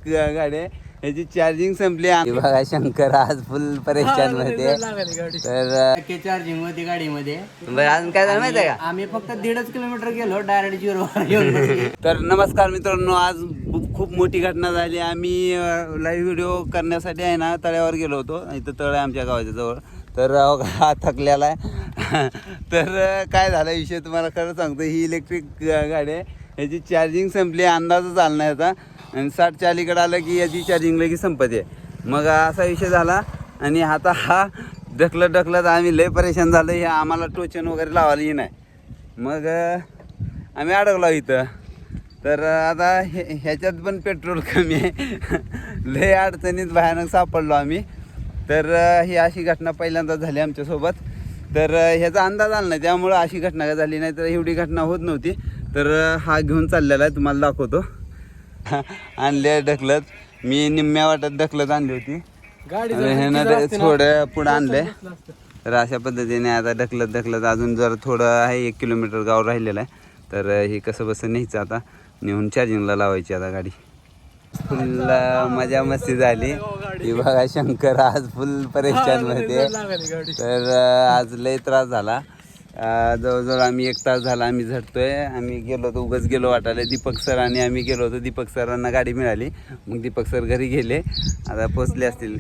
गाडी आहे, ह्याची चार्जिंग संपली. बघा शंकर आज फुल परेशान मध्ये. तर चार्जिंग मध्ये गाडीमध्ये अजून काय झालं माहिती आहे का, आम्ही फक्त 1.5 किलोमीटर गेलो डायरेक्ट 0 तर नमस्कार मित्रांनो, आज खूप मोठी घटना झाली. आम्ही लाईव्ह व्हिडिओ करण्यासाठी आहे ना तळ्यावर गेलो होतो. इथं तळ आहे आमच्या गावाच्या जवळ. तर हा थकलेला आहे. तर काय झाला विषय तुम्हाला खरं सांगतो. ही इलेक्ट्रिक गाडी आहे, ह्याची चार्जिंग संपली, अंदाजच आला नाही होता. आणि 60च्या अलीकडे आलं की याची चार्जिंग लगेच संपते. मग असा विषय झाला. आणि आता हा ढकलत आम्ही लय परेशान झालं. हे आम्हाला टोचन वगैरे लावायला नाही. मग आम्ही अडकलो इथं. तर आता ह्याच्यात पण पेट्रोल कमी आहे. लय अडचणीत भयानक सापडलो आम्ही. तर ही अशी घटना पहिल्यांदा झाली आमच्यासोबत. तर ह्याचा अंदाज आला नाही, त्यामुळं अशी घटना झाली. नाही तर एवढी घटना होत नव्हती. तर हा घेऊन चाललेला आहे, तुम्हाला दाखवतो. आणले ढकलत, मी निम्म्या वाटत ढकलत आणली होती. ह्यानं थोडं पुढं आणलंय. तर अशा पद्धतीने आता ढकलत अजून जर थोडं आहे, 1 किलोमीटर गाव राहिलेलं आहे. तर हे कसं बसं न्यायचं आता, नेऊन चार्जिंगला लावायची आता गाडी. फुल मजा मस्ती झाली. ही बघा शंकर आज फुल परेशान मध्ये. तर आज लय त्रास झाला. जवळजवळ आम्ही 1 तास झाला आम्ही झटतोय. आम्ही गेलो होतो, उगाच गेलो वाटायला. दीपक सर आणि आम्ही गेलो होतो. दीपक सरांना गाडी मिळाली. मग दीपक सर घरी गेले, आता पोचले असतील.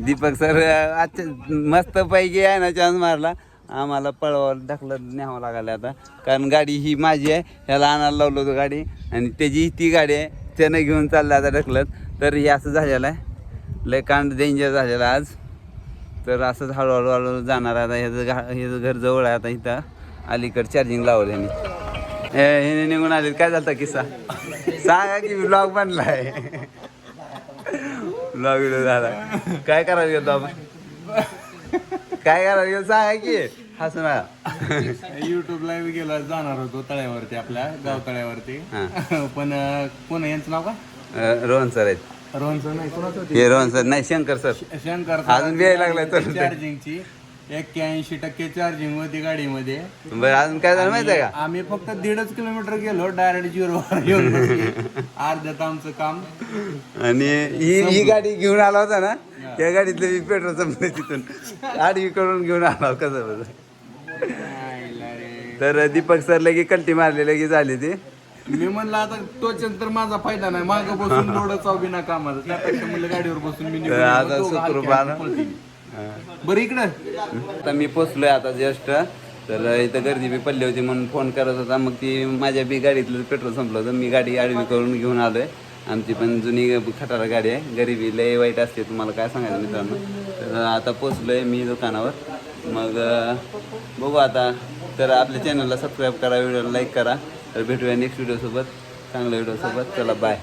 दीपक सर अच्छा मस्त पैकी आहे ना, चान्स मारला. आम्हाला पळवायला ढकलत न्यावं लागायला आता, कारण गाडी ही माझी आहे. ह्याला आणायला लावलं होतं गाडी, आणि त्याची ती गाडी आहे, त्यानं घेऊन चाललं आता ढकलत. तर हे असं झालेलं आहे, लय कांड डेंजर झालेलं आज. तर असंच हळूहळू जाणार आता. ह्याचं घर जवळ आहे. आता इथं अलीकडे चार्जिंग लावलं ह्याने निघून आले. काय झालं किस्सा सांगा की, ब्लॉग बनला आहे. ब्लॉग व्हिडिओ झाला. काय करायला गेलो आपण, काय करायला गेलो सांगा की, हसू ना. युट्यूब लाईव्ह गेला जाणार होतो तळ्यावरती, आपल्या गाव तळ्यावरती. पण कोण आहे यांचं नाव का? रोहन सर आहेत. रोहन सर नाही, कोणाचं हे रोहन सर नाही, शंकर सर. शंकर अजून वेळ लागलाय तर चार्जिंगची 81% चार्जिंग होती गाडीमध्ये. बरं अजून काय झालं माहिती आहे का, आम्ही फक्त 1.5 किलोमीटर गेलो डायरेक्ट 0 येऊन अर्ध्यात आमचं काम. आणि ही गाडी घेऊन आला होता ना, त्या गाडीतलं पेट्रोल संपलं तिथून. आडवी करून घेऊन आला कसं बरं. तर दीपक सर लगे कल्टी मारली, लगे झाली ती. मी म्हणलं आता तोच तर माझा फायदा नाही, मागं बसून लोड चावबी कामाला. त्यापेक्षा म्हणलं गाडीवर बसून मी बरं इकडं. आता मी पोचलोय आता जस्ट. तर इथं गर्दी बी पडली होती म्हणून फोन करत होता. मग ती माझ्या बी गाडीतलं पेट्रोल संपलं होतं. मी गाडी आडवी करून घेऊन आलोय. आमची पण जुनी खटारा गाडी आहे. गरिबी लय वाईट असते, तुम्हाला काय सांगायचं मित्रांनो. तर आता पोचलोय मी दुकानावर. मग बघू आता. तर आपल्या चॅनलला सबस्क्राईब करा, व्हिडिओला लाईक करा. तर भेटूया नेक्स्ट व्हिडिओसोबत, चांगल्या व्हिडिओसोबत. चला बाय.